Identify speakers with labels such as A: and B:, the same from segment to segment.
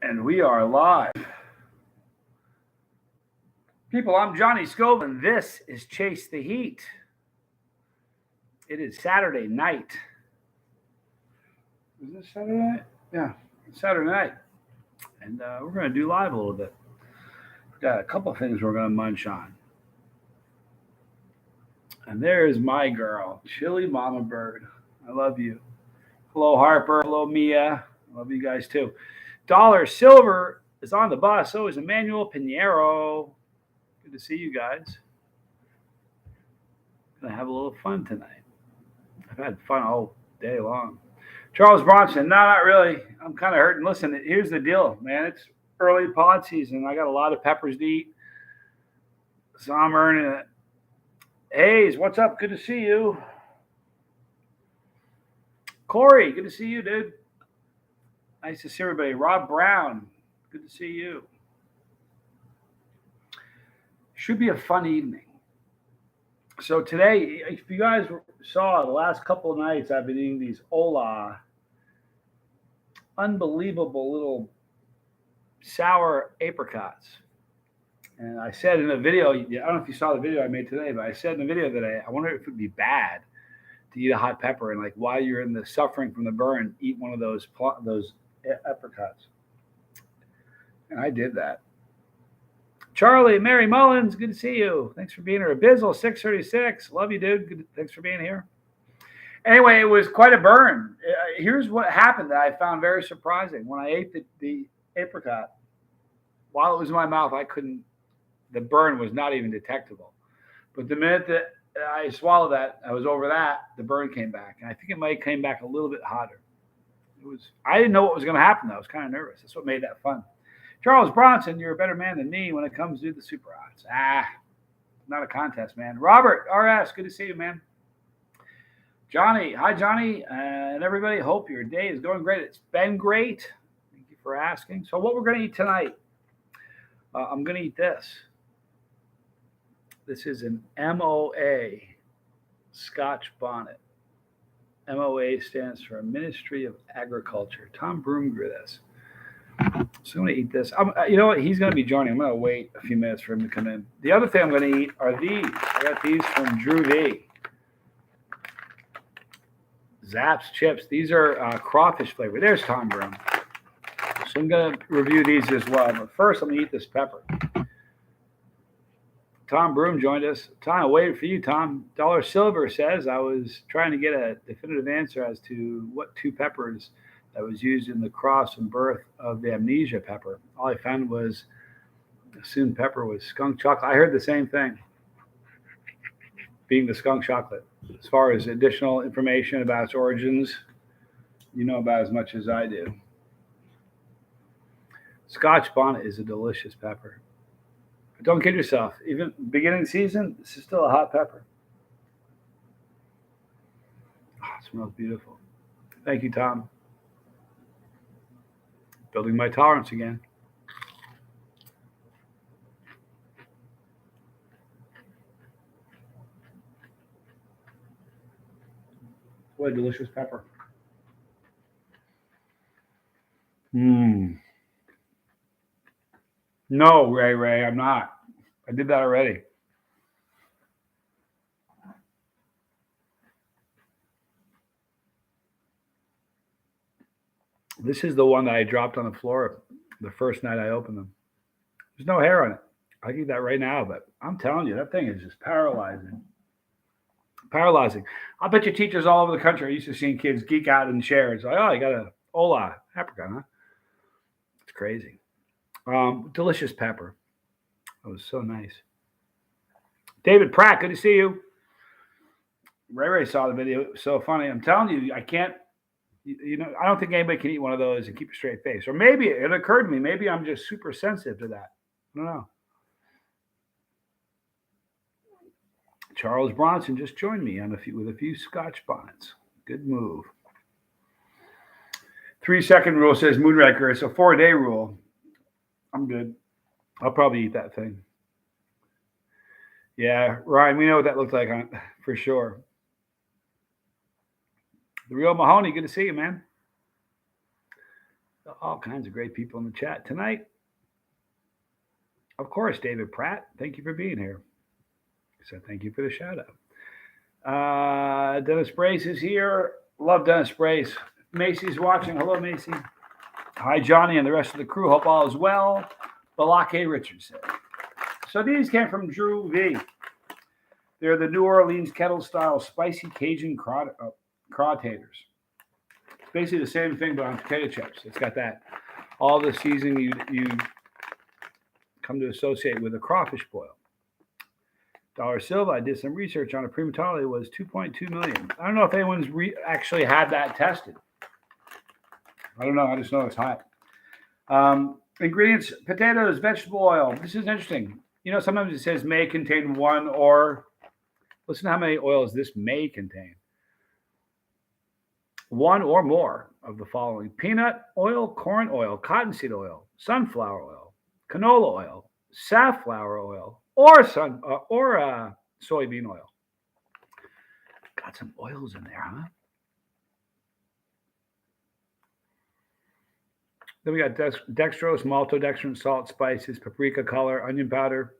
A: And we are live. People, I'm Johnny Scove, and this is Chase the Heat. It is Saturday night. Is this Saturday night? Yeah, Saturday night. And we're going to do live a little bit. We've got a couple of things we're going to munch on. And there's my girl, Chili Mama Bird. I love you. Hello, Harper. Hello, Mia. I love you guys too. Dollar Silver is on the bus. So is Emmanuel Pinheiro. Good to see you guys. Gonna have a little fun tonight. I've had fun all day long. Charles Bronson, no, not really. I'm kind of hurting. Listen, here's the deal, man. It's early pod season. I got a lot of peppers to eat, so I'm earning it. Hayes, what's up? Good to see you. Corey, good to see you, dude. Nice to see everybody. Rob Brown, good to see you. Should be a fun evening. So today, if you guys saw the last couple of nights, I've been eating these Ola, unbelievable little sour apricots. And I said in a video, I don't know if you saw the video I made today, but I said in the video that I wonder if it would be bad to eat a hot pepper and like while you're in the suffering from the burn, eat one of those apricots. And I did that. Charlie, Mary Mullins, good to see you. Thanks for being here. Abizzle 636, love you, dude. Good, thanks for being here. Anyway, it was quite a burn. Here's what happened that I found very surprising. When I ate the apricot, while it was in my mouth, the burn was not even detectable. But the minute that I swallowed that, I was over that, the burn came back. And I think it might have came back a little bit hotter. I didn't know what was going to happen, though. I was kind of nervous. That's what made that fun. Charles Bronson, you're a better man than me when it comes to the super odds. Not a contest, man. Robert, RS, good to see you, man. Johnny, hi, Johnny, and everybody. Hope your day is going great. It's been great. Thank you for asking. So what we're going to eat tonight, I'm going to eat this. This is an MOA Scotch bonnet. MOA stands for Ministry of Agriculture. Tom Broom grew this. So I'm going to eat this. You know what? He's going to be joining. I'm going to wait a few minutes for him to come in. The other thing I'm going to eat are these. I got these from Drew V. Zapp's chips. These are crawfish flavor. There's Tom Broom. So I'm going to review these as well. But first, I'm going to eat this pepper. Tom Broom joined us. Tom, I waited for you, Tom. Dollar Silver says I was trying to get a definitive answer as to what two peppers that was used in the cross and birth of the amnesia pepper. All I found was assumed pepper was skunk chocolate. I heard the same thing, being the skunk chocolate. As far as additional information about its origins, you know about as much as I do. Scotch bonnet is a delicious pepper. But don't kid yourself. Even beginning season, this is still a hot pepper. Oh, it smells beautiful. Thank you, Tom. Building my tolerance again. What a delicious pepper. No, Ray, I'm not. I did that already. This is the one that I dropped on the floor the first night I opened them. There's no hair on it. I can eat that right now, but I'm telling you, that thing is just paralyzing. Paralyzing. I bet you teachers all over the country are used to seeing kids geek out in chairs. Like, oh, you got a Ola apricot, huh? It's crazy. Delicious pepper. It was so nice. David Pratt, good to see you. Ray saw the video. It was so funny. I'm telling you, I can't. I don't think anybody can eat one of those and keep a straight face. Or maybe it occurred to me, maybe I'm just super sensitive to that. I don't know. Charles Bronson just joined me with a few Scotch bonnets. Good move. 3-second rule says Moonraker. It's a 4-day rule. I'm good. I'll probably eat that thing. Yeah, Ryan, we know what that looks like, huh? For sure. The real Mahoney, good to see you, man. All kinds of great people in the chat tonight. Of course, David Pratt. Thank you for being here. So thank you for the shout out. Dennis Brace is here. Love Dennis Brace. Macy's watching. Hello, Macy. Hi, Johnny, and the rest of the crew. Hope all is well. Balake Richard said. So these came from Drew V. They're the New Orleans kettle-style spicy Cajun crawtators. Basically the same thing, but on potato chips. It's got that all the seasoning you come to associate with a crawfish boil. Dollar Silva, I did some research on a Primatale, was 2.2 million. I don't know if anyone's actually had that tested. I don't know. I just know it's hot. Ingredients: potatoes, vegetable oil. This is interesting. You know, sometimes it says may contain one or. Listen to how many oils this may contain. One or more of the following: peanut oil, corn oil, cottonseed oil, sunflower oil, canola oil, safflower oil, or soybean oil. Got some oils in there, huh? Then we got dextrose, maltodextrin, salt, spices, paprika color, onion powder,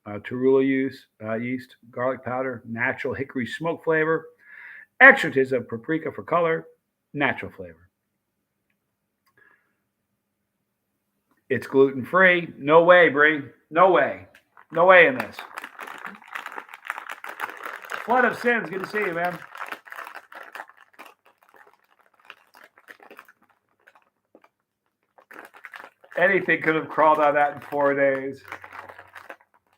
A: torula yeast, garlic powder, natural hickory smoke flavor, extracts of paprika for color, natural flavor. It's gluten free. No way, Bree. No way. No way in this. Flood of Sins. Good to see you, man. Anything could have crawled out of that in 4 days.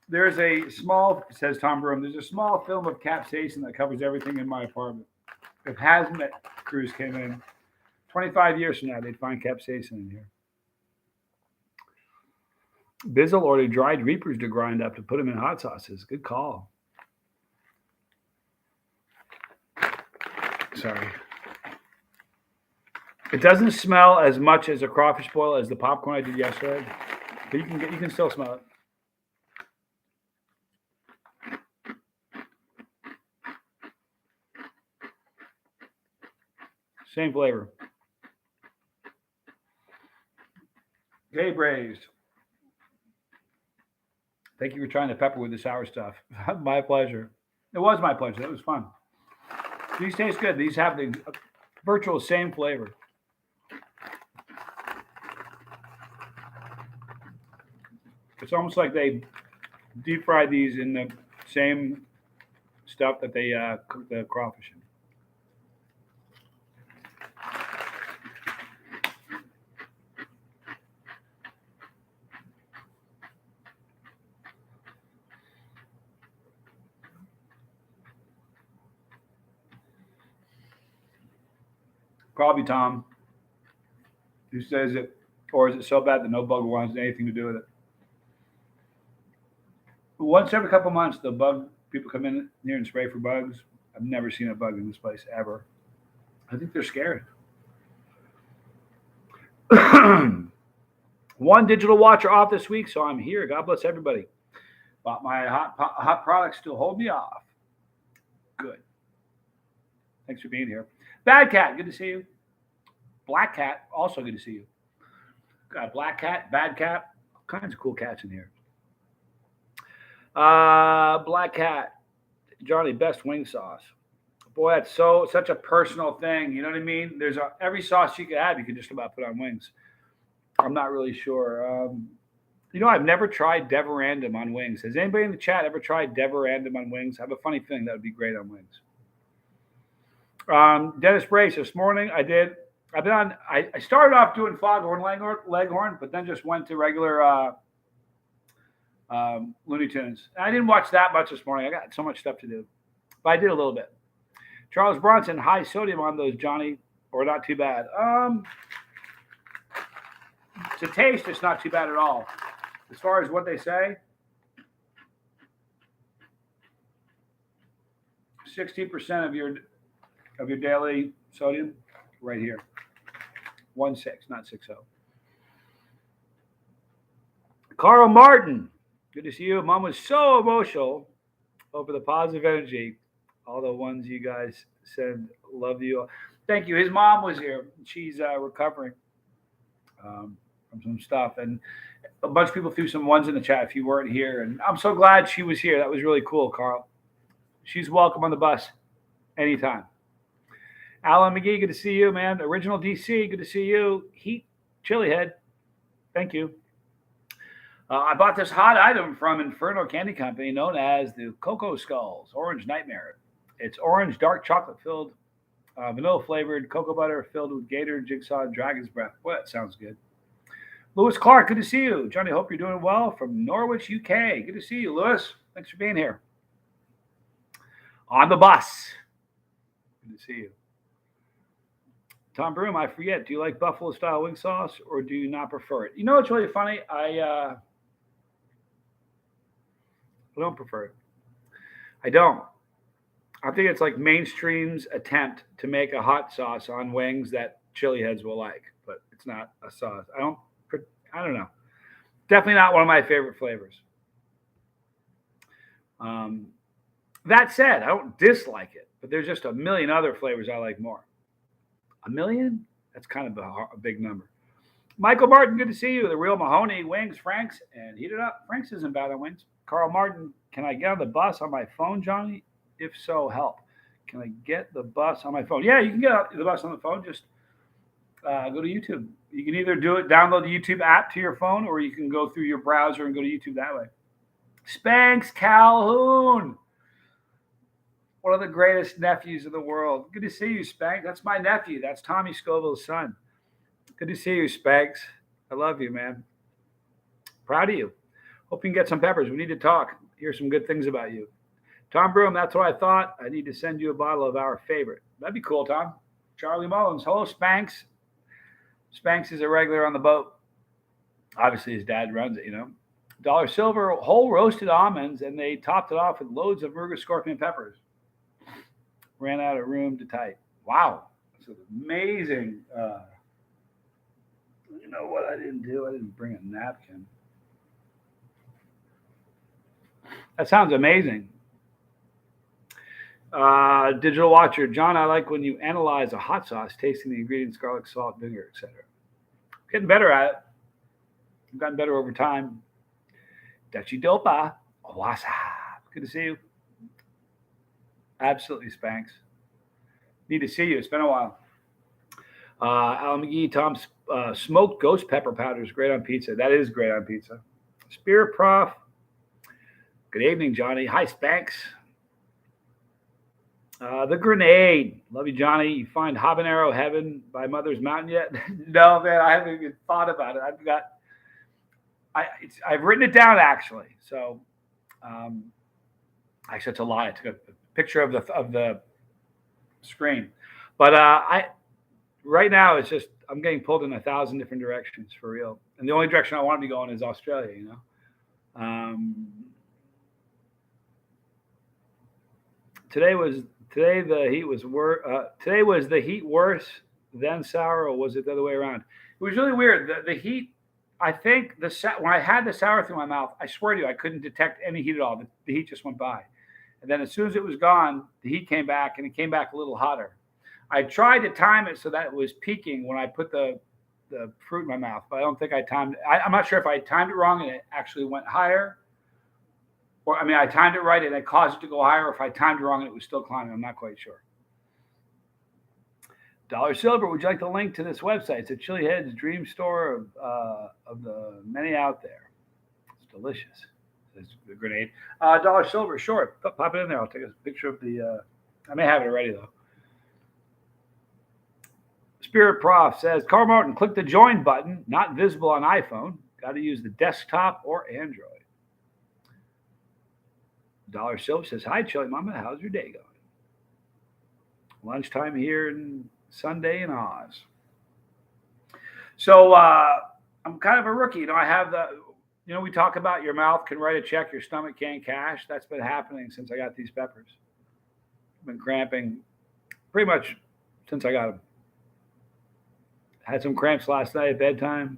A: There's a small, says Tom Broom, there's a small film of capsaicin that covers everything in my apartment. If hazmat crews came in, 25 years from now, they'd find capsaicin in here. Bizzle ordered dried reapers to grind up to put them in hot sauces. Good call. Sorry. It doesn't smell as much as a crawfish boil as the popcorn I did yesterday, but you can still smell it. Same flavor. Okay, braised. Thank you for trying the pepper with the sour stuff. My pleasure. It was my pleasure. It was fun. These taste good. These have the virtual same flavor. It's almost like they deep fry these in the same stuff that they cook the crawfish in. Probably Tom, who says it, or is it so bad that no bug wants anything to do with it? Once every couple months, the bug people come in here and spray for bugs. I've never seen a bug in this place ever. I think they're scared. One digital watcher off this week, so I'm here. God bless everybody. But my hot products still hold me off. Good. Thanks for being here. Bad Cat, good to see you. Black Cat, also good to see you. Got Black Cat, Bad Cat, all kinds of cool cats in here. Black Cat, Johnny, best wing sauce. Boy, that's such a personal thing. You know what I mean? There's every sauce you could have, you can just about put on wings. I'm not really sure. You know, I've never tried Deverandum on wings. Has anybody in the chat ever tried Deverandum on wings? I have a funny feeling that would be great on wings. Dennis Brace, this morning I started off doing foghorn leghorn, but then just went to regular Looney Tunes. I didn't watch that much this morning. I got so much stuff to do, but I did a little bit. Charles Bronson, high sodium on those, Johnny, or not too bad. To taste, it's not too bad at all. As far as what they say, 16% of your daily sodium, right here. 1.6, not 6.0. Carl Martin, good to see you. Mom was so emotional over the positive energy. All the ones you guys said, love you. Thank you. His mom was here. She's recovering. from some stuff. And a bunch of people threw some ones in the chat if you weren't here. And I'm so glad she was here. That was really cool, Carl. She's welcome on the bus anytime. Alan McGee, good to see you, man. Original DC, good to see you. Heat Chili Head, thank you. I bought this hot item from Inferno Candy Company known as the Cocoa Skulls Orange Nightmare. It's orange, dark chocolate filled, vanilla flavored, cocoa butter filled with gator, jigsaw, and dragon's breath. Well, that sounds good. Lewis Clark, good to see you. Johnny, hope you're doing well from Norwich, UK. Good to see you, Lewis. Thanks for being here. On the bus. Good to see you. Tom Broom, I forget, do you like buffalo style wing sauce or do you not prefer it? You know what's really funny? I don't prefer it. I don't. I think it's like mainstream's attempt to make a hot sauce on wings that chili heads will like, but it's not a sauce. I don't know. Definitely not one of my favorite flavors. That said, I don't dislike it, but there's just a million other flavors I like more. A million? That's kind of a big number. Michael Martin, good to see you. The Real Mahoney, wings, Frank's, and heat it up. Frank's isn't bad on wings. Carl Martin, can I get on the bus on my phone, Johnny? If so, help. Can I get the bus on my phone? Yeah, you can get the bus on the phone. Just go to YouTube. You can either download the YouTube app to your phone, or you can go through your browser and go to YouTube that way. Spanx Calhoun, one of the greatest nephews of the world. Good to see you, Spanx. That's my nephew. That's Tommy Scoville's son. Good to see you, Spanx. I love you, man. Proud of you. Hope you can get some peppers. We need to talk. Hear some good things about you. Tom Broom, that's what I thought. I need to send you a bottle of our favorite. That'd be cool, Tom. Charlie Mullins. Hello, Spanx. Spanx is a regular on the boat. Obviously, his dad runs it, you know. Dollar Silver, whole roasted almonds, and they topped it off with loads of Murga scorpion peppers. Ran out of room to type. Wow. That's amazing. You know what I didn't do? I didn't bring a napkin. That sounds amazing. Digital Watcher. John, I like when you analyze a hot sauce, tasting the ingredients, garlic, salt, vinegar, etc. Getting better at it. I've gotten better over time. Dachi Dopa. Wasa. Good to see you. Absolutely, Spanx. Need to see you. It's been a while. Alan McGee, Tom, smoked ghost pepper powder is great on pizza. That is great on pizza. Spirit Prof. Good evening, Johnny. Hi, Spanx. The Grenade. Love you, Johnny. You find Habanero Heaven by Mother's Mountain yet? No, man. I haven't even thought about it. I've written it down actually. So, actually, it's a lie. I took a picture of the screen, but right now it's just I'm getting pulled in 1,000 different directions for real, and the only direction I want to be going is Australia. You know, today the heat was worse. Today was the heat worse than sour, or was it the other way around? It was really weird. The heat. I think when I had the sour through my mouth, I swear to you, I couldn't detect any heat at all. The heat just went by. And then as soon as it was gone, the heat came back, and it came back a little hotter. I tried to time it so that it was peaking when I put the fruit in my mouth, but I don't think I timed it. I'm not sure if I timed it wrong and it actually went higher. Or, I mean, I timed it right and it caused it to go higher, or if I timed it wrong and it was still climbing. I'm not quite sure. Dollar Silver, would you like the link to this website? It's a Chili Head's dream store of the many out there. It's delicious. It's the Grenade. Dollar Silver, sure. Pop it in there. I'll take a picture of the. I may have it already, though. Spirit Prof says, Carl Martin, click the join button, not visible on iPhone. Got to use the desktop or Android. Dollar Silver says, hi, Chili Mama. How's your day going? Lunchtime here in Sunday in Oz. So I'm kind of a rookie. You know, I have we talk about your mouth can write a check, your stomach can't cash. That's been happening since I got these peppers. I've been cramping pretty much since I got them. Had some cramps last night at bedtime.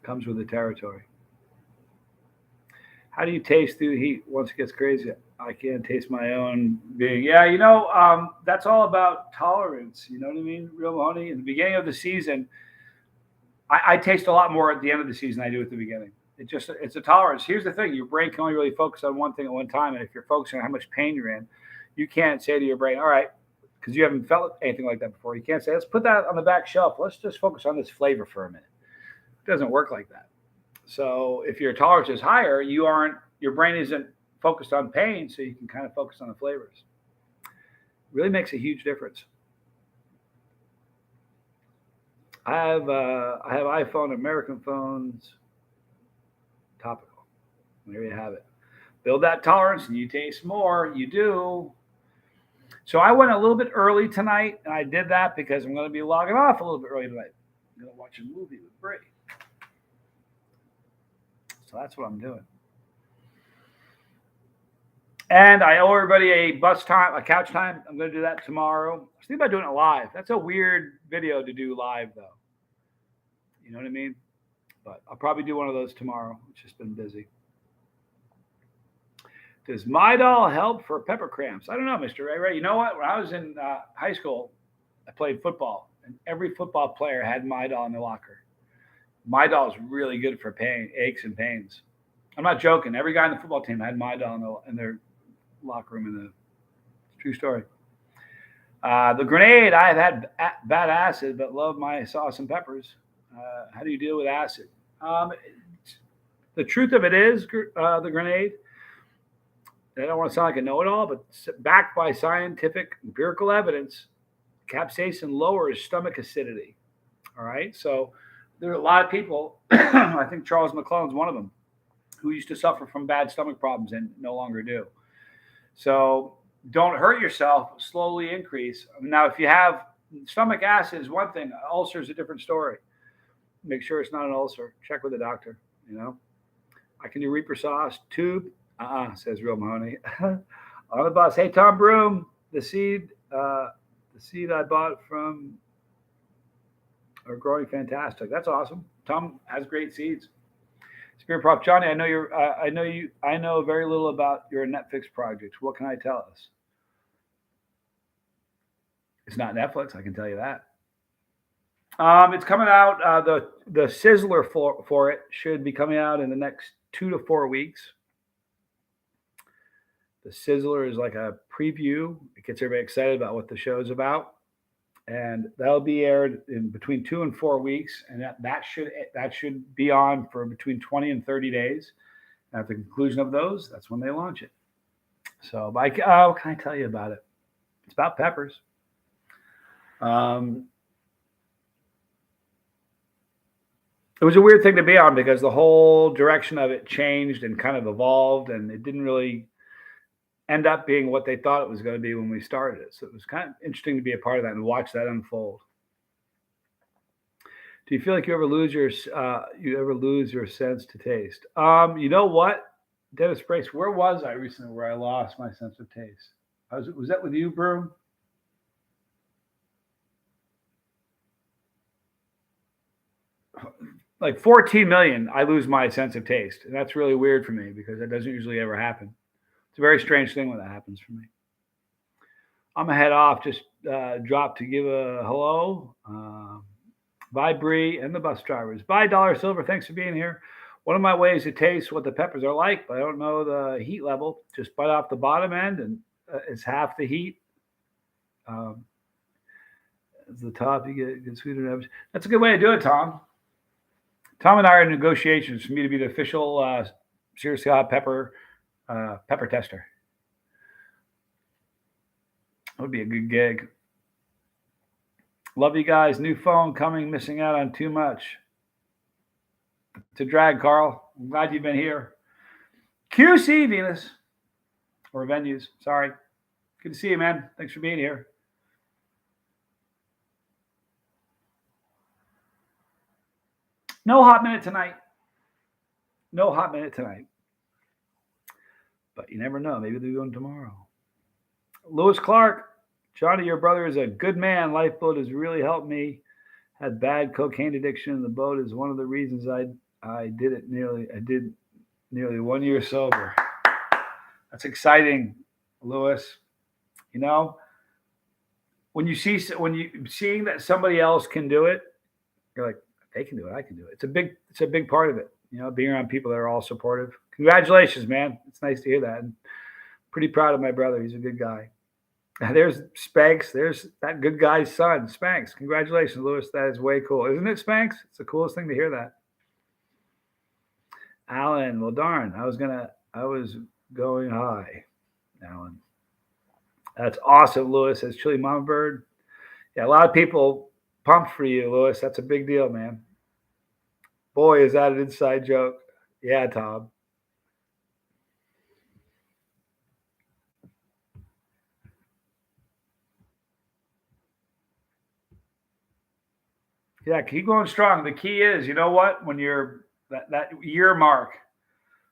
A: Comes with the territory. How do you taste through the heat once it gets crazy? I can't taste my own being. That's all about tolerance. You know what I mean, Real Mahoney? In the beginning of the season, I taste a lot more at the end of the season than I do at the beginning. It's a tolerance. Here's the thing: your brain can only really focus on one thing at one time, and if you're focusing on how much pain you're in, you can't say to your brain, "All right," because you haven't felt anything like that before. You can't say, "Let's put that on the back shelf. Let's just focus on this flavor for a minute." It doesn't work like that. So if your tolerance is higher, your brain isn't focused on pain, so you can kind of focus on the flavors. It really makes a huge difference. I have iPhone, American phones, topical. There you have it. Build that tolerance, and you taste more. You do. So I went a little bit early tonight, and I did that because I'm going to be logging off a little bit early tonight. I'm going to watch a movie with Bray. So that's what I'm doing. And I owe everybody a couch time. I'm going to do that tomorrow. I was thinking about doing it live. That's a weird video to do live, though. You know what I mean? But I'll probably do one of those tomorrow. It's just been busy. Does Midol help for pepper cramps? I don't know, Mr. Ray Ray. You know what? When I was in high school, I played football, and every football player had Midol in their locker. Midol is really good for aches and pains. I'm not joking. Every guy on the football team had Midol in their locker room. True story. The grenade, I've had bad acid, but love my sauce and peppers. How do you deal with acid? The truth of it is, the grenade, I don't want to sound like a know-it-all, but backed by scientific empirical evidence, capsaicin lowers stomach acidity. All right. So there are a lot of people, I think Charles McClellan's one of them, who used to suffer from bad stomach problems and no longer do. So don't hurt yourself, slowly increase. Now, if you have stomach acid is one thing, ulcer is a different story. Make sure it's not an ulcer. Check with the doctor, you know. I can do Reaper sauce, tube. Says Real Mahoney. On the bus. Hey, Tom Broom, the seed I bought from are growing fantastic. That's awesome. Tom has great seeds. Spirit Prof Johnny, I know very little about your Netflix project. What can I tell us? It's not Netflix, I can tell you that. It's coming out. The sizzler for it should be coming out in the next 2 to 4 weeks. The sizzler is like a preview. It gets everybody excited about what the show's about, and that'll be aired in between 2 and 4 weeks, and that should be on for between 20 and 30 days. And at the conclusion of those, that's when they launch it. So, what can I tell you about it? It's about peppers. It was a weird thing to be on because the whole direction of it changed and kind of evolved, and it didn't really end up being what they thought it was going to be when we started it. So it was kind of interesting to be a part of that and watch that unfold. Do you feel like you ever lose your sense to taste? You know what, Dennis Brace, where was I recently where I lost my sense of taste? Was that with you, Broom? Like 14 million, I lose my sense of taste. And that's really weird for me because that doesn't usually ever happen. It's a very strange thing when that happens for me. I'm going to head off, just drop to give a hello. Bye, Bree, and the bus drivers. Bye, Dollar Silver. Thanks for being here. One of my ways to taste what the peppers are like, but I don't know the heat level. Just bite off the bottom end, and it's half the heat. At the top, you get sweeter. That's a good way to do it, Tom. Tom and I are in negotiations for me to be the official Seriously Hot Pepper tester. That would be a good gig. Love you guys. New phone coming. Missing out on too much. It's a drag, Carl. I'm glad you've been here. QC Venus or venues. Sorry. Good to see you, man. Thanks for being here. No hot minute tonight. But you never know. Maybe they'll be going tomorrow. Lewis Clark. Johnny, your brother is a good man. Lifeboat has really helped me. Had bad cocaine addiction. The boat is one of the reasons I did nearly 1 year sober. That's exciting, Lewis. You know, when you seeing that somebody else can do it, you're like, they can do it, I can do it. It's a big part of it. You know, being around people that are all supportive. Congratulations, man. It's nice to hear that. And pretty proud of my brother. He's a good guy. There's Spanx. There's that good guy's son, Spanx. Congratulations, Lewis. That is way cool, isn't it, Spanx? It's the coolest thing to hear that. Alan, well, darn, I was going high, Alan. That's awesome, Lewis. Says Chili Mama Bird. Yeah, a lot of people pumped for you, Lewis. That's a big deal, man. Boy, is that an inside joke. Yeah, Tom. Yeah, keep going strong. The key is, you know what? When you're that year mark,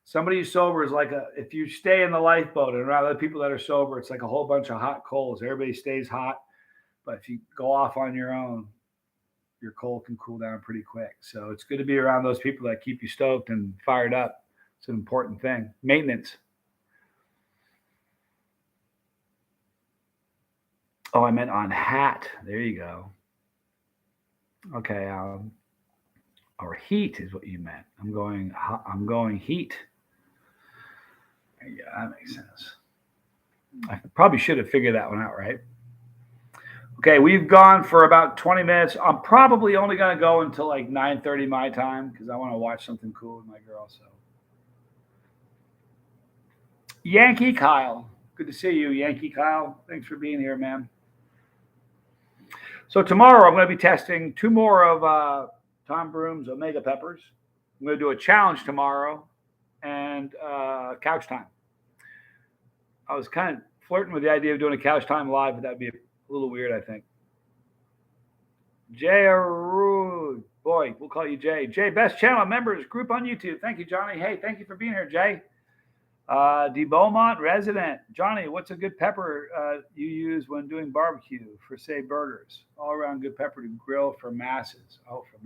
A: somebody who's sober is like if you stay in the lifeboat and around other people that are sober, it's like a whole bunch of hot coals. Everybody stays hot, but if you go off on your own, your coal can cool down pretty quick. So it's good to be around those people that keep you stoked and fired up. It's an important thing. Maintenance. Oh, I meant on hat. There you go. Okay. Or heat is what you meant. I'm going heat. Yeah, that makes sense. I probably should have figured that one out, right? Okay, we've gone for about 20 minutes. I'm probably only going to go until like 9:30 my time because I want to watch something cool with my girl. So, Yankee Kyle, good to see you, Yankee Kyle. Thanks for being here, man. So tomorrow I'm going to be testing 2 more of Tom Broom's Omega peppers. I'm going to do a challenge tomorrow and couch time. I was kind of flirting with the idea of doing a couch time live, but that'd be a little weird, I think. Jay Arud. Boy, we'll call you Jay. Jay, best channel members group on YouTube. Thank you, Johnny. Hey, thank you for being here, Jay. De Beaumont resident. Johnny, what's a good pepper you use when doing barbecue for, say, burgers? All around good pepper to grill for masses. Oh, for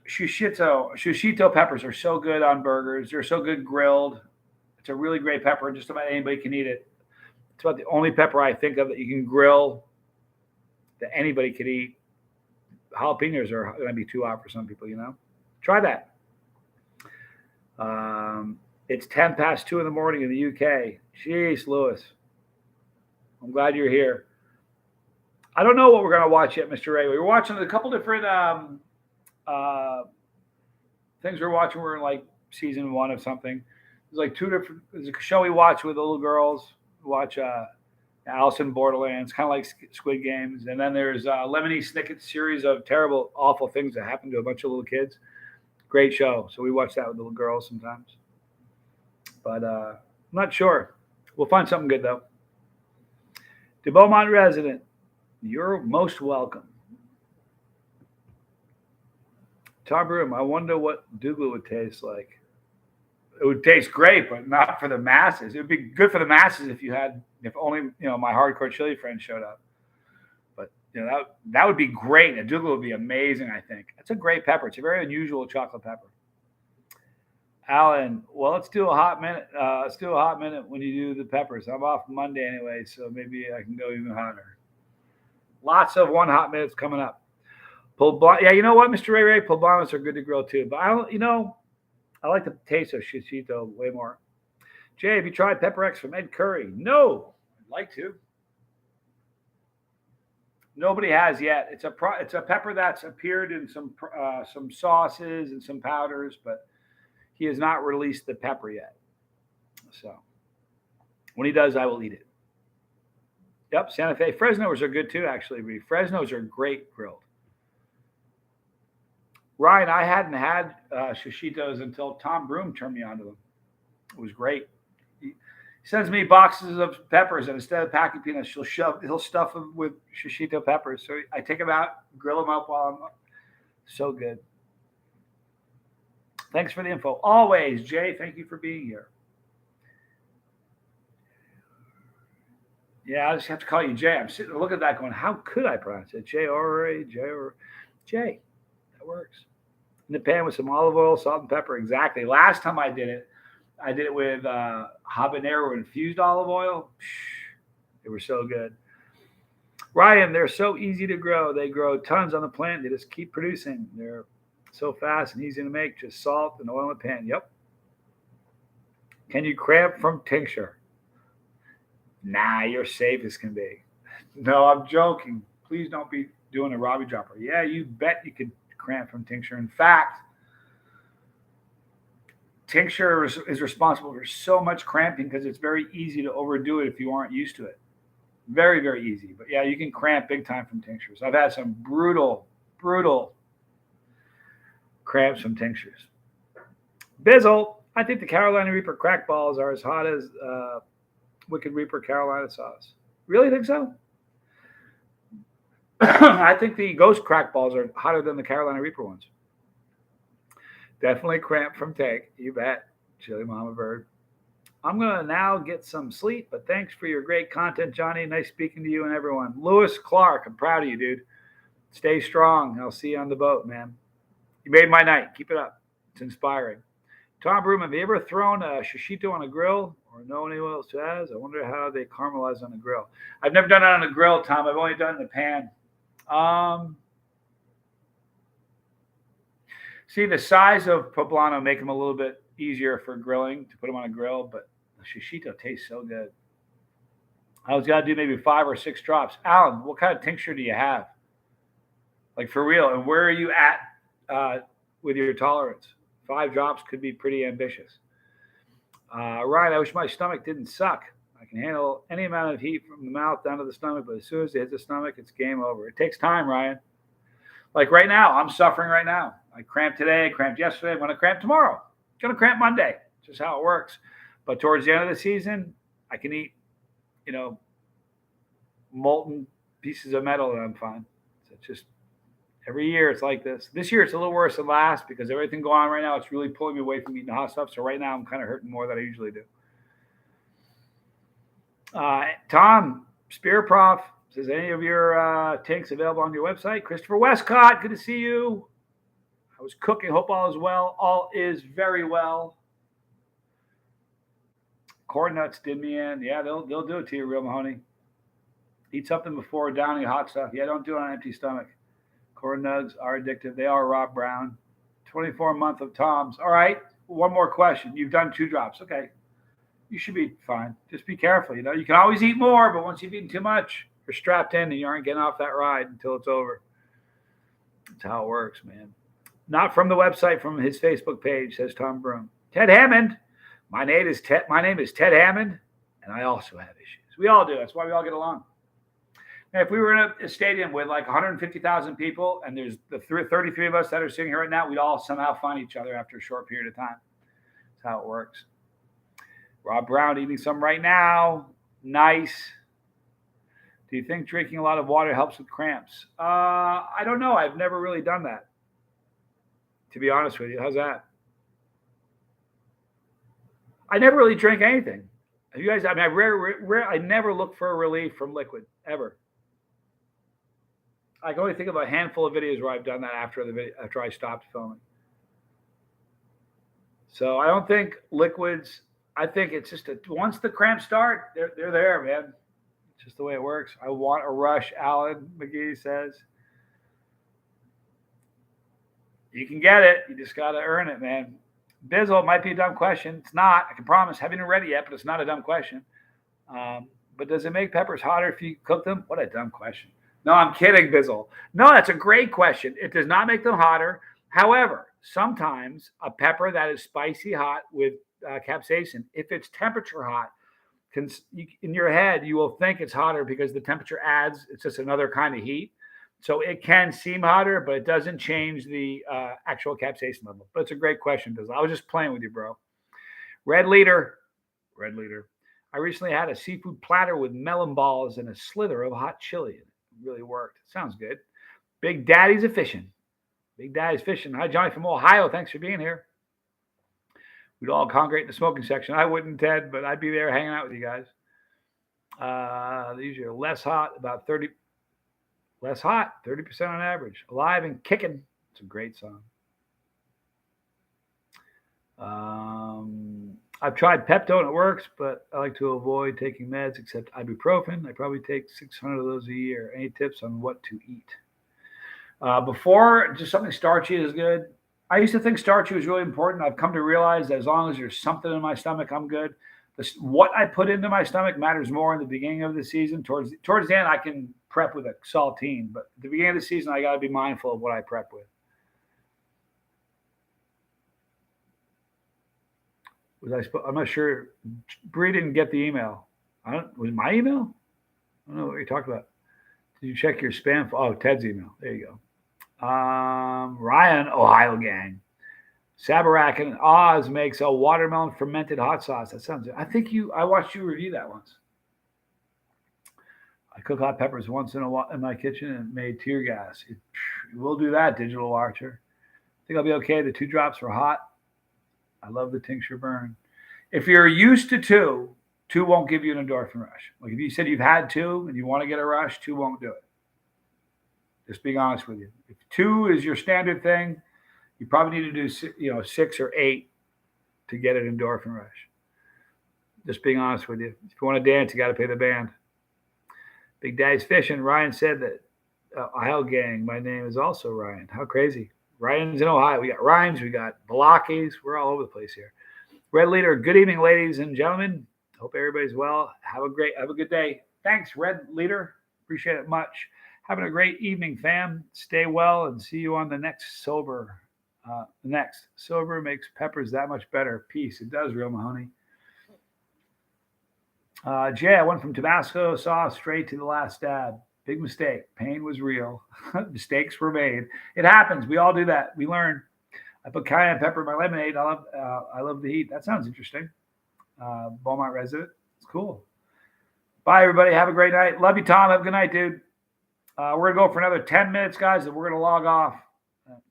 A: Shushito peppers are so good on burgers. They're so good grilled. It's a really great pepper. Just about anybody can eat it. It's about the only pepper I think of that you can grill that anybody could eat. Jalapenos are going to be too hot for some people, you know. Try that. It's 10 past 2 in the morning in the UK. Jeez, Lewis. I'm glad you're here. I don't know what we're going to watch yet, Mr. Ray. We were watching a couple different things we're watching. We're in like season 1 of something. There's like 2 different. There's a show we watch with the little girls. We watch Alice in Borderlands, kind of like Squid Games. And then there's Lemony Snicket's series of terrible, awful things that happen to a bunch of little kids. Great show. So we watch that with little girls sometimes. But I'm not sure. We'll find something good, though. De Beaumont resident, you're most welcome. Tom Broom, I wonder what Dougal would taste like. It would taste great, but not for the masses. It would be good for the masses if only my hardcore chili friends showed up. But that would be great. A Dougal would be amazing, I think. It's a great pepper. It's a very unusual chocolate pepper. Alan, well, let's do a hot minute. Let's do a hot minute when you do the peppers. I'm off Monday anyway, so maybe I can go even hotter. Lots of 1 hot minutes coming up. Yeah, you know what, Mr. Ray? Poblanos are good to grill too. But I like the taste of Shushito way more. Jay, have you tried Pepper X from Ed Curry? No, I'd like to. Nobody has yet. It's a pepper that's appeared in some sauces and some powders, but he has not released the pepper yet. So when he does, I will eat it. Yep, Santa Fe. Fresnos are good too, actually. Fresnos are great grilled. Ryan, I hadn't had Shushitos until Tom Broom turned me onto them. It was great. He sends me boxes of peppers, and instead of packing peanuts, he'll stuff them with Shushito peppers. So I take them out, grill them up while I'm so good. Thanks for the info. Always, Jay, thank you for being here. Yeah, I just have to call you Jay. I'm sitting looking at that going, how could I pronounce it? Jay. That works. In the pan with some olive oil, salt, and pepper. Exactly. Last time I did it, I did it with habanero infused olive oil. They were so good. Ryan, they're so easy to grow. They grow tons on the plant. They just keep producing. They're so fast and easy to make. Just salt and oil in a pan. Yep. Can you cramp from tincture? Nah, you're safe as can be. No, I'm joking. Please don't be doing a Robbie dropper. Yeah, you bet you could cramp from tincture. In fact, tincture is responsible for so much cramping because it's very easy to overdo it if you aren't used to it. Very, very easy. But yeah, you can cramp big time from tinctures. I've had some brutal cramps from tinctures. Bizzle, I think the Carolina Reaper crack balls are as hot as Wicked Reaper Carolina sauce. Really think so? I think the Ghost crack balls are hotter than the Carolina Reaper ones. Definitely cramp from tank. You bet. Chili Mama Bird. I'm going to now get some sleep, but thanks for your great content, Johnny. Nice speaking to you and everyone. Lewis Clark, I'm proud of you, dude. Stay strong. I'll see you on the boat, man. You made my night. Keep it up. It's inspiring. Tom Broom, have you ever thrown a shishito on a grill or know anyone else who has? I wonder how they caramelize on a grill. I've never done it on a grill, Tom. I've only done it in the pan. See, the size of poblano make them a little bit easier for grilling to put them on a grill, but the shishito tastes so good. I was got to do maybe 5 or 6 drops. Alan, what kind of tincture do you have? Like for real? And where are you at with your tolerance? 5 drops could be pretty ambitious. Ryan, I wish my stomach didn't suck. I can handle any amount of heat from the mouth down to the stomach, but as soon as it hits the stomach, it's game over. It takes time, Ryan. Like right now, I'm suffering right now. I cramped today, I cramped yesterday, I'm going to cramp tomorrow. I'm going to cramp Monday. It's just how it works. But towards the end of the season, I can eat, molten pieces of metal and I'm fine. So it's just every year it's like this. This year it's a little worse than last because everything going on right now, it's really pulling me away from eating the hot stuff. So right now I'm kind of hurting more than I usually do. Tom, Spear Prof says, any of your tanks available on your website? Christopher Westcott, good to see you. I was cooking. Hope all is well. All is very well. Corn nuts did me in. Yeah, they'll do it to you, Real Mahoney. Eat something before downing hot stuff. Yeah, don't do it on an empty stomach. Corn nugs are addictive. They are. Rob Brown. 24 month of Toms. All right. One more question. You've done 2 drops. Okay. You should be fine. Just be careful. You can always eat more, but once you've eaten too much, you're strapped in and you aren't getting off that ride until it's over. That's how it works, man. Not from the website, from his Facebook page, says Tom Broom. Ted Hammond. My name is Ted Hammond, and I also have issues. We all do. That's why we all get along. Now, if we were in a stadium with like 150,000 people, and there's the 33 of us that are sitting here right now, we'd all somehow find each other after a short period of time. That's how it works. Rob Brown eating some right now. Nice. Do you think drinking a lot of water helps with cramps? I don't know. I've never really done that, to be honest with you. How's that? I never really drink anything. You guys, I mean, I never look for a relief from liquid, ever. I can only think of a handful of videos where I've done that after I stopped filming. So I don't think liquids. I think it's just once the cramps start, they're there, man. It's just the way it works. I want a rush, Alan McGee says. You can get it. You just got to earn it, man. Bizzle, it might be a dumb question. It's not. I can promise. Haven't even read it yet, but it's not a dumb question. But does it make peppers hotter if you cook them? What a dumb question. No, I'm kidding, Bizzle. No, that's a great question. It does not make them hotter. However, sometimes a pepper that is spicy hot with capsaicin, if it's temperature hot, in your head, you will think it's hotter because the temperature adds. It's just another kind of heat. So it can seem hotter, but it doesn't change the actual capsaicin level. But it's a great question, Bizzle. I was just playing with you, bro. Red Leader. I recently had a seafood platter with melon balls and a slither of hot chili. It really worked. Sounds good. Big Daddy's a fishing. Hi, Johnny from Ohio. Thanks for being here. We'd all congregate in the smoking section. I wouldn't, Ted, but I'd be there hanging out with you guys. These are less hot, about 30. Less hot, 30% on average. Alive and Kicking. It's a great song. I've tried Pepto and it works, but I like to avoid taking meds except ibuprofen. I probably take 600 of those a year. Any tips on what to eat? Before, just something starchy is good. I used to think starchy was really important. I've come to realize that as long as there's something in my stomach, I'm good. What I put into my stomach matters more in the beginning of the season. Towards the end, I can prep with a saltine, but at the beginning of the season, I got to be mindful of what I prep with. I'm not sure. Bree didn't get the email. Was it my email? I don't know what you're talking about. Did you check your spam? Oh, Ted's email. There you go. Ryan, Ohio gang. Sabarac and Oz makes a watermelon fermented hot sauce. That sounds good. I watched you review that once. I cook hot peppers once in my kitchen and made tear gas. We'll do that, Digital Archer. I think I'll be okay. The 2 drops were hot. I love the tincture burn. If you're used to two won't give you an endorphin rush. Like if you said you've had 2 and you want to get a rush, 2 won't do it. Just being honest with you. If 2 is your standard thing, you probably need to do 6 or 8 to get an endorphin rush. Just being honest with you. If you want to dance, you got to pay the band. Big Daddy's fishing. Ryan said that Ohio gang. My name is also Ryan. How crazy! Ryan's in Ohio. We got Rhymes. We got Balakis. We're all over the place here. Red Leader. Good evening, ladies and gentlemen. Hope everybody's well. Have a good day. Thanks, Red Leader. Appreciate it much. Having a great evening, fam. Stay well and see you on the next sober. Next, sober makes peppers that much better. Peace. It does, Real Mahoney. Jay, I went from Tabasco sauce straight to the last dab. Big mistake. Pain was real. Mistakes were made. It happens. We all do that. We learn. I put cayenne pepper in my lemonade. I love the heat. That sounds interesting. Beaumont resident. It's cool. Bye, everybody. Have a great night. Love you, Tom. Have a good night, dude. We're going to go for another 10 minutes, guys, and we're going to log off.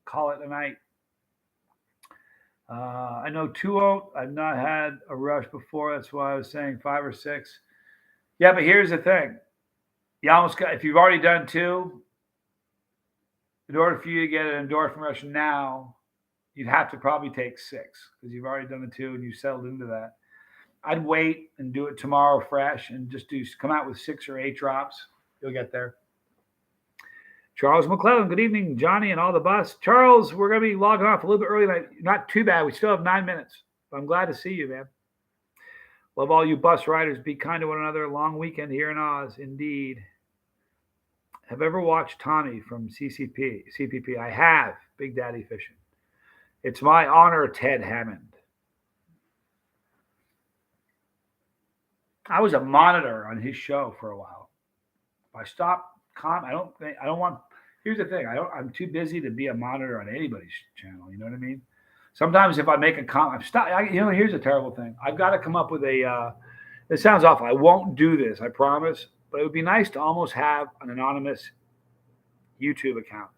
A: Call it a night. I know 2 I've not had a rush before. That's why I was saying 5 or 6. Yeah, but here's the thing. You almost got, if you've already done 2, in order for you to get an endorphin rush now, you'd have to probably take 6 because you've already done the 2 and you settled into that. I'd wait and do it tomorrow fresh and just come out with 6 or 8 drops. You'll get there. Charles McClellan, good evening, Johnny and all the bus. Charles, we're going to be logging off a little bit early tonight. Not too bad. We still have 9 minutes. But I'm glad to see you, man. Love all you bus riders. Be kind to one another. Long weekend here in Oz, indeed. Have ever watched Tommy from CPP? I have. Big Daddy Fishing. It's my honor, Ted Hammond. I was a monitor on his show for a while. I stopped. I don't want. Here's the thing. I'm too busy to be a monitor on anybody's channel. You know what I mean? Sometimes if I make a comment, here's a terrible thing. I've got to come up with a. It sounds awful. I won't do this. I promise. But it would be nice to almost have an anonymous YouTube account.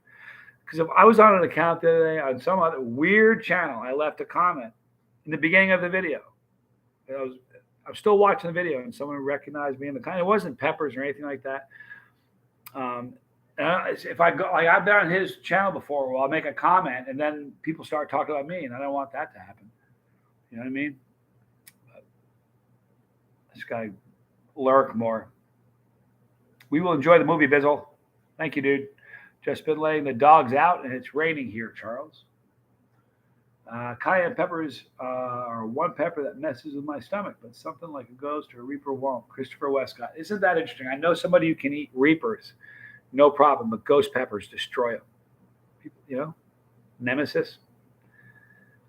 A: Because if I was on an account the other day on some other weird channel, I left a comment in the beginning of the video. I'm still watching the video, and someone recognized me in the comment. It wasn't Peppers or anything like that. If I go, like I've been on his channel before, where I'll make a comment and then people start talking about me, and I don't want that to happen. You know what I mean? But I just gotta lurk more. We will enjoy the movie, Bizzle. Thank you, dude. Just been letting the dogs out, and it's raining here, Charles. Cayenne peppers are one pepper that messes with my stomach, but something like a ghost or a reaper won't. Christopher Westcott. Isn't that interesting? I know somebody who can eat reapers, no problem, but ghost peppers destroy them. People, nemesis.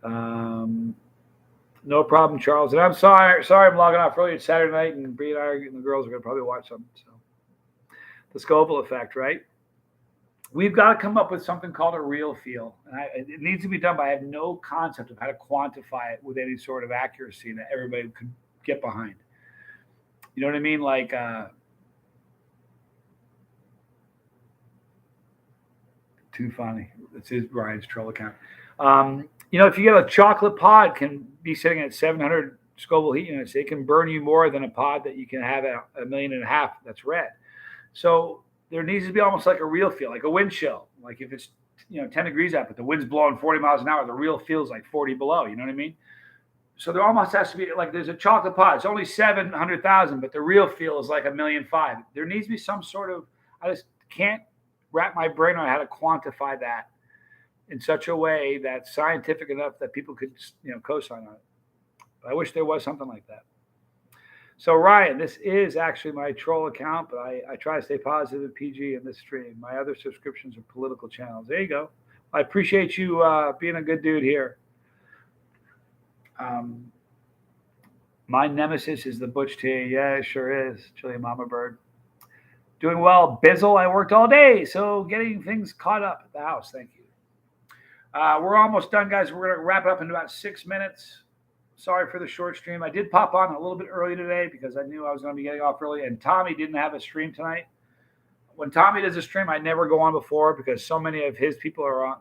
A: No problem, Charles. And I'm sorry I'm logging off early. It's Saturday night, and Bree and the girls are going to probably watch something. So, the Scoville effect, right? We've got to come up with something called a real feel. And it needs to be done, but I have no concept of how to quantify it with any sort of accuracy that everybody could get behind. You know what I mean? Like, too funny. This is Ryan's troll account. If you get a chocolate pod, can be sitting at 700 Scoville heat units. It can burn you more than a pod that you can have at 1.5 million that's red. So there needs to be almost like a real feel, like a wind chill. Like if it's 10 degrees out, but the wind's blowing 40 miles an hour, the real feels like 40 below. You know what I mean? So there almost has to be like there's a chocolate pot. It's only 700,000, but the real feel is like 1,000,005. There needs to be some sort of. I just can't wrap my brain on how to quantify that in such a way that's scientific enough that people could co-sign on it. But I wish there was something like that. So Ryan, this is actually my troll account, but I try to stay positive and PG in this stream. My other subscriptions are political channels. There you go. I appreciate you being a good dude here. My nemesis is the Butch Tea. Yeah, it sure is. Chili Mama Bird. Doing well. Bizzle, I worked all day, so getting things caught up at the house. Thank you. We're almost done, guys. We're going to wrap it up in about 6 minutes. Sorry for the short stream. I did pop on a little bit early today because I knew I was going to be getting off early, and Tommy didn't have a stream tonight. When Tommy does a stream, I never go on before because so many of his people are on.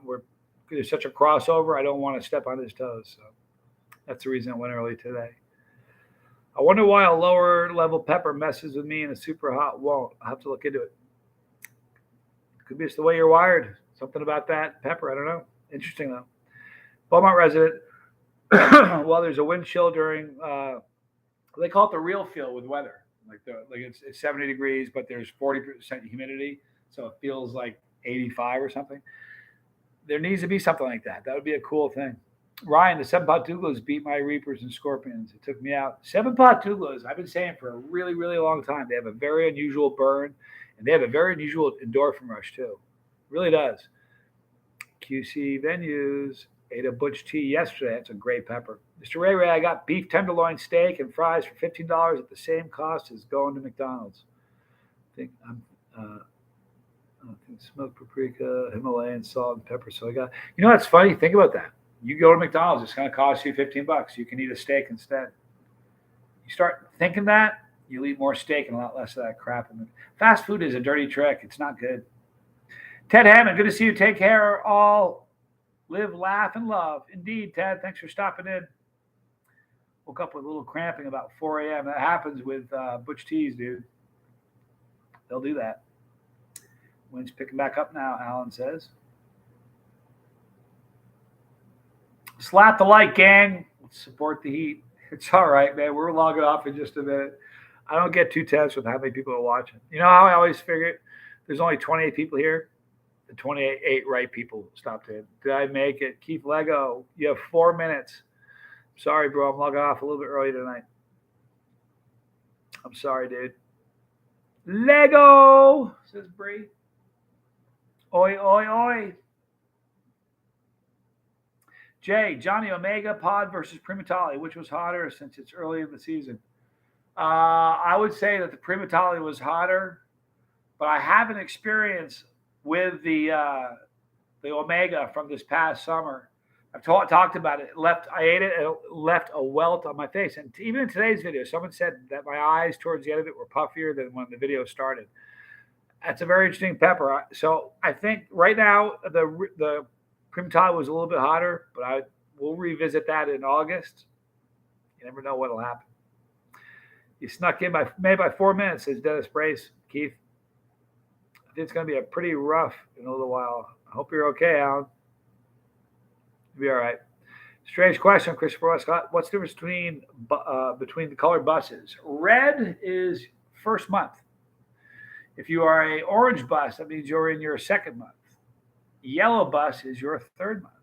A: There's such a crossover. I don't want to step on his toes. So that's the reason I went early today. I wonder why a lower level pepper messes with me and a super hot won't. I'll have to look into it. Could be just the way you're wired. Something about that pepper. I don't know. Interesting, though. Beaumont resident. Well, there's a wind chill during, they call it the real feel with weather. Like it's 70 degrees, but there's 40% humidity. So it feels like 85 or something. There needs to be something like that. That would be a cool thing. Ryan, the 7-pot Douglas beat my Reapers and Scorpions. It took me out. 7-pot Douglas, I've been saying for a really, really long time. They have a very unusual burn, and they have a very unusual endorphin rush, too. Really does. QC Venues. Ate a Butch Tea yesterday. That's a great pepper. Mr. Ray, I got beef tenderloin steak and fries for $15 at the same cost as going to McDonald's. I think smoked paprika, Himalayan salt and pepper. So I got, that's funny. Think about that. You go to McDonald's, it's going to cost you $15. You can eat a steak instead. You start thinking that, you'll eat more steak and a lot less of that crap. Fast food is a dirty trick. It's not good. Ted Hammond, good to see you. Take care, all. Live, laugh, and love. Indeed, Ted. Thanks for stopping in. Woke up with a little cramping about 4 a.m. That happens with Butch Teas, dude. They'll do that. Wind's picking back up now, Alan says. Slap the like, gang. Let's support the heat. It's all right, man. We're logging off in just a minute. I don't get too tense with how many people are watching. You know how I always figure there's only 28 people here? The 28 right people stopped in. Did I make it? Keith Lego, you have 4 minutes. Sorry, bro. I'm logging off a little bit early tonight. I'm sorry, dude. Lego, says Bree. Oi, oi, oi. Jay, Johnny Omega Pod versus Primatali. Which was hotter since it's early in the season? I would say that the Primatali was hotter, but I haven't experienced with the Omega from this past summer. I've talked about it. I ate it and it left a welt on my face. And even in today's video, someone said that my eyes towards the end of it were puffier than when the video started. That's a very interesting pepper. So I think right now the Primatali was a little bit hotter, but we'll revisit that in August. You never know what'll happen. You snuck in maybe by 4 minutes, says Dennis Brace. Keith. It's going to be a pretty rough in a little while. I hope you're okay, Alan. You'll be all right. Strange question, Christopher Westcott. What's the difference between the colored buses? Red is first month. If you are a orange bus, that means you're in your second month. Yellow bus is your third month.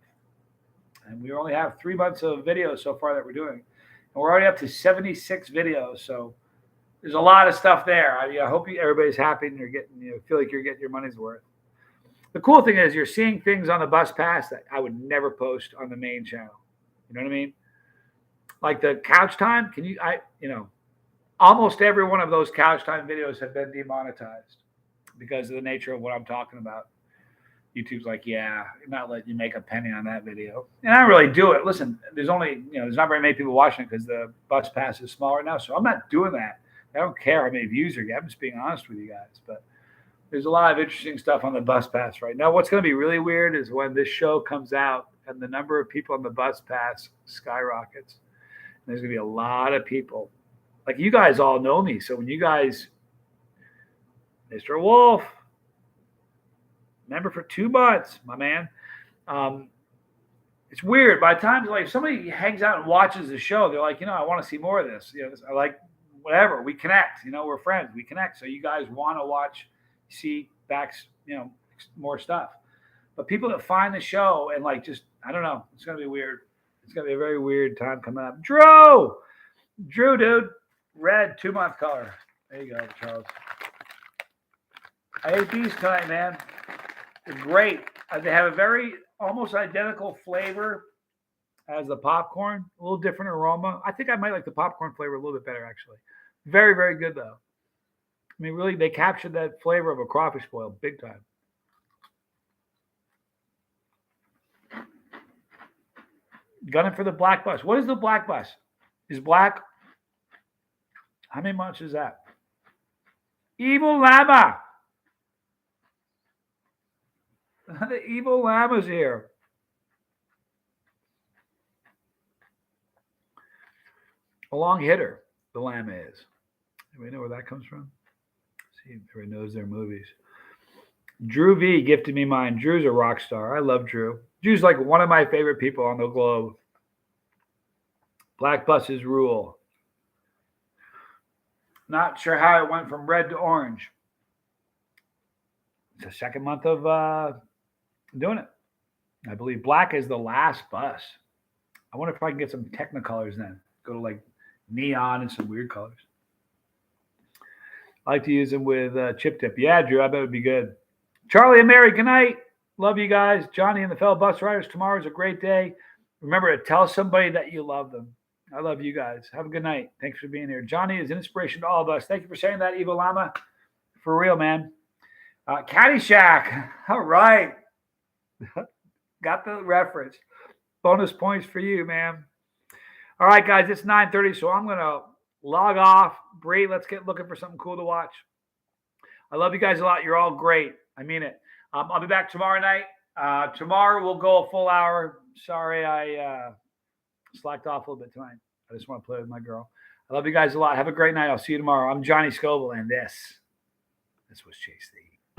A: And we only have 3 months of videos so far that we're doing. And we're already up to 76 videos, so there's a lot of stuff there. I hope everybody's happy and you're getting, feel like you're getting your money's worth. The cool thing is you're seeing things on the bus pass that I would never post on the main channel. You know what I mean? Like the couch time. Almost every one of those couch time videos have been demonetized because of the nature of what I'm talking about. YouTube's like, yeah, I'm not letting you make a penny on that video. And I don't really do it. Listen, there's not very many people watching it because the bus pass is small right now. So I'm not doing that. I don't care how many views you get. I'm just being honest with you guys. But there's a lot of interesting stuff on the bus pass right now. What's going to be really weird is when this show comes out and the number of people on the bus pass skyrockets. And there's going to be a lot of people. Like you guys all know me. So when you guys, Mr. Wolf, member for 2 months, my man. it's weird. By the time like if somebody hangs out and watches the show, they're like, I want to see more of this. I like whatever. We connect. We're friends. We connect. So you guys want to watch, see Back's, more stuff. But people that find the show and like just I don't know, it's gonna be weird. It's gonna be a very weird time coming up. Drew, dude, red 2-month color. There you go, Charles. I ate these tonight, man. They're great. They have a very almost identical flavor as the popcorn. A little different aroma. I think I might like the popcorn flavor a little bit better, actually. Very, very good though. I mean, really, they captured that flavor of a crawfish boil big time. Gunning for the black bus. What is the black bus? Is black? How many months is that? Evil llama. The evil llama's here. A long hitter, the llama is. Anybody know where that comes from? See, everybody knows their movies. Drew V gifted me mine. Drew's a rock star. I love Drew. Drew's like one of my favorite people on the globe. Black buses rule. Not sure how it went from red to orange. It's the second month of doing it. I believe black is the last bus. I wonder if I can get some Technicolors then. Go to like neon and some weird colors. I like to use them with chip tip. Yeah, Drew, I bet it would be good. Charlie and Mary, good night. Love you guys. Johnny and the fellow bus riders, tomorrow's a great day. Remember to tell somebody that you love them. I love you guys. Have a good night. Thanks for being here. Johnny is an inspiration to all of us. Thank you for saying that, Evil Llama. For real, man. Caddyshack. All right. Got the reference. Bonus points for you, man. All right, guys, it's 9:30, so I'm going to log off. Bree, let's get looking for something cool to watch. I love you guys a lot. You're all great. I mean it. I'll be back tomorrow night. Tomorrow we'll go a full hour. Sorry, I slacked off a little bit tonight. I just want to play with my girl. I love you guys a lot. Have a great night. I'll see you tomorrow. I'm Johnny Scoble, and this was Chase the